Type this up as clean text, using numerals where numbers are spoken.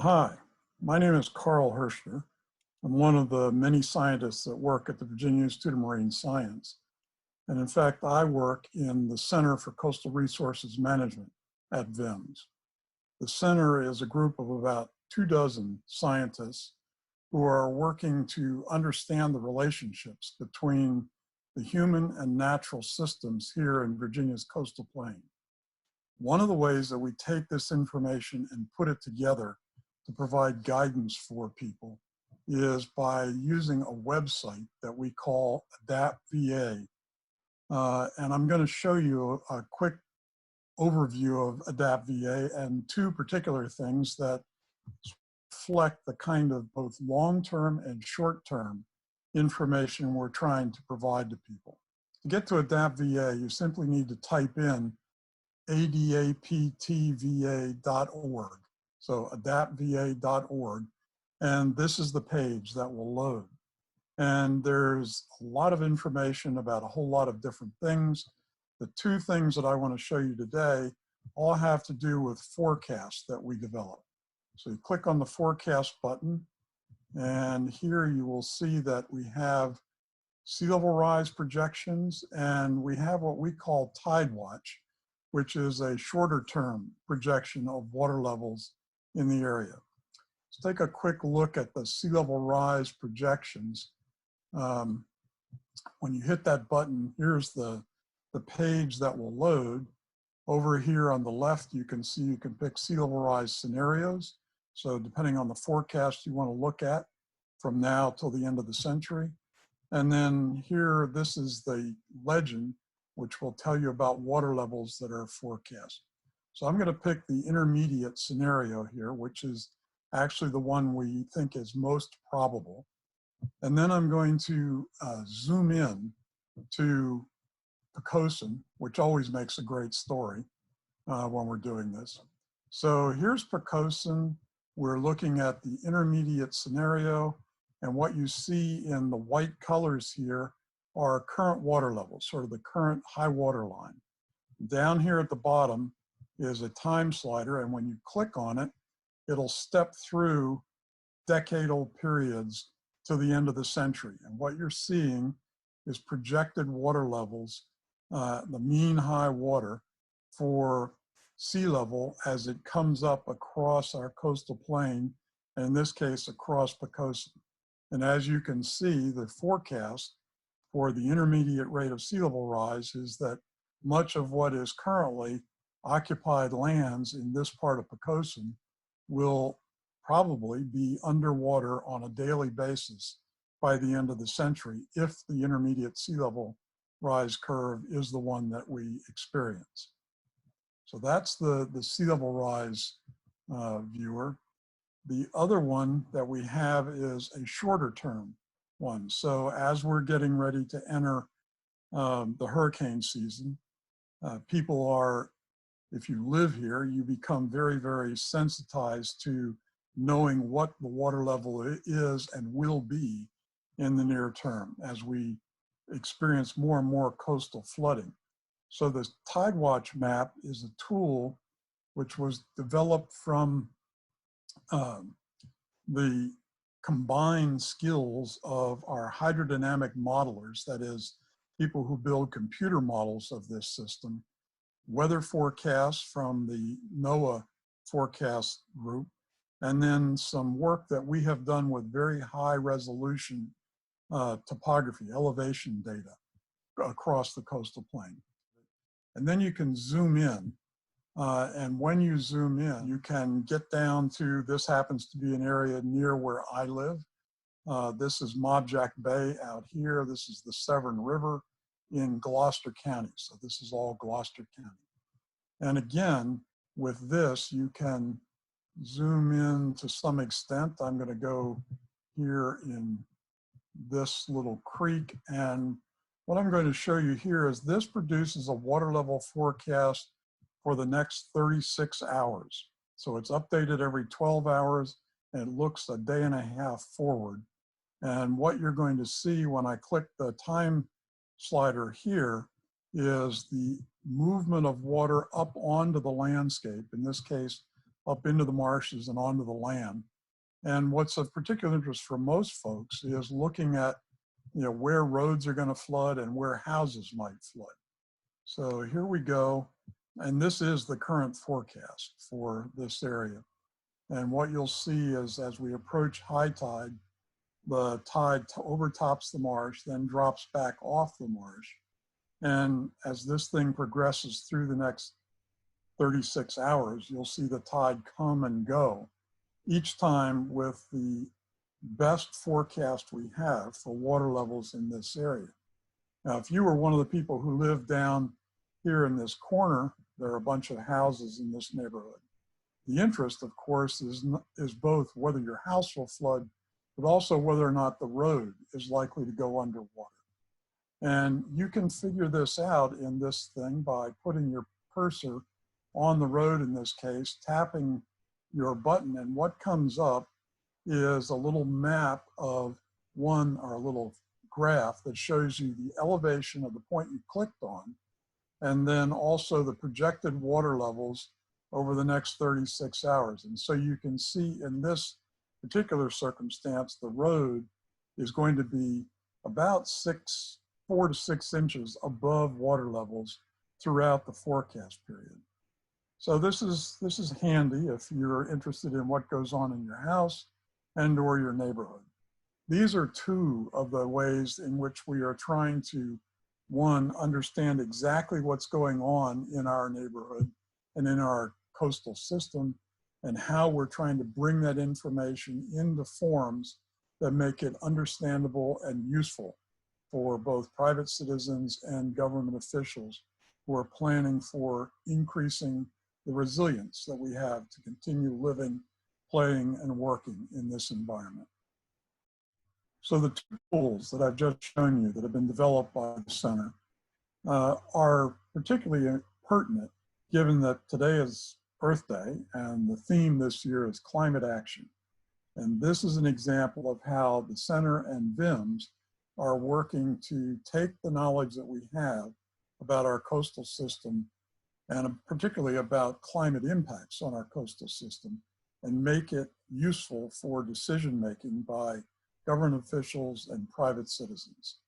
Hi, my name is Carl Hershner. I'm one of the many scientists that work at the Virginia Institute of Marine Science. And in fact, I work in the Center for Coastal Resources Management at VIMS. The center is a group of about 24 scientists who are working to understand the relationships between the human and natural systems here in Virginia's coastal plain. One of the ways that we take this information and put it together to provide guidance for people is by using a website that we call Adapt VA. And I'm going to show you a quick overview of Adapt VA and two particular things that reflect the kind of both long-term and short-term information we're trying to provide to people. To get to Adapt VA, you simply need to type in adaptva.org. So adaptva.org, and this is the page that will load. And there's a lot of information about a whole lot of different things. The two things that I want to show you today all have to do with forecasts that we develop. So you click on the forecast button, and here you will see that we have sea level rise projections, and we have what we call Tidal Watch, which is a shorter term projection of water levels in the area. Let's take a quick look at the sea level rise projections. When you hit that button, here's the page that will load. Over here on the left, you can see you can pick sea level rise scenarios. So depending on the forecast you want to look at from now till the end of the century. And then here, this is the legend, which will tell you about water levels that are forecast. So I'm going to pick the intermediate scenario here, which is actually the one we think is most probable. And then I'm going to zoom in to Poquoson, which always makes a great story when we're doing this. So here's Poquoson. We're looking at the intermediate scenario, and what you see in the white colors here are current water levels, sort of the current high water line. Down here at the bottom is a time slider, and when you click on it, it'll step through decadal periods to the end of the century. And what you're seeing is projected water levels, the mean high water for sea level as it comes up across our coastal plain, and in this case, across Poquoson. And as you can see, the forecast for the intermediate rate of sea level rise is that much of what is currently occupied lands in this part of Poquoson will probably be underwater on a daily basis by the end of the century if the intermediate sea level rise curve is the one that we experience. So that's the sea level rise viewer. The other one that we have is a shorter term one. So as we're getting ready to enter the hurricane season, people are, if you live here, you become very, very sensitized to knowing what the water level is and will be in the near term as we experience more and more coastal flooding. So the Tidal Watch Map is a tool which was developed from the combined skills of our hydrodynamic modelers, that is, people who build computer models of this system, weather forecasts from the NOAA forecast group, and then some work that we have done with very high resolution topography, elevation data across the coastal plain. And then you can zoom in. And when you zoom in, you can get down to, this happens to be an area near where I live. This is Mobjack Bay out here. This is the Severn River in Gloucester County. So this is all Gloucester County. And again, with this, you can zoom in to some extent. I'm going to go here in this little creek. And what I'm going to show you here is this produces a water level forecast for the next 36 hours. So it's updated every 12 hours, and it looks a day and a half forward. And what you're going to see when I click the time slider here is the movement of water up onto the landscape, in this case, up into the marshes and onto the land. And what's of particular interest for most folks is looking at, where roads are going to flood and where houses might flood. So here we go. And this is the current forecast for this area. And what you'll see is as we approach high tide, the tide overtops the marsh, then drops back off the marsh. And as this thing progresses through the next 36 hours, you'll see the tide come and go, each time with the best forecast we have for water levels in this area. Now, if you were one of the people who live down here in this corner, there are a bunch of houses in this neighborhood. The interest, of course, is both whether your house will flood, but also whether or not the road is likely to go underwater. And you can figure this out in this thing by putting your cursor on the road, in this case, tapping your button, and what comes up is a little map of or a little graph that shows you the elevation of the point you clicked on, and then also the projected water levels over the next 36 hours. And so you can see in this particular circumstance, the road is going to be about 4 to 6 inches above water levels throughout the forecast period. So this is handy if you're interested in what goes on in your house and or your neighborhood. These are two of the ways in which we are trying to, one, understand exactly what's going on in our neighborhood and in our coastal system, and how we're trying to bring that information into forms that make it understandable and useful for both private citizens and government officials who are planning for increasing the resilience that we have to continue living, playing, and working in this environment. So the two tools that I've just shown you that have been developed by the center are particularly pertinent, given that today is Earth Day and the theme this year is climate action. And this is an example of how the center and VIMS are working to take the knowledge that we have about our coastal system, and particularly about climate impacts on our coastal system, and make it useful for decision making by government officials and private citizens.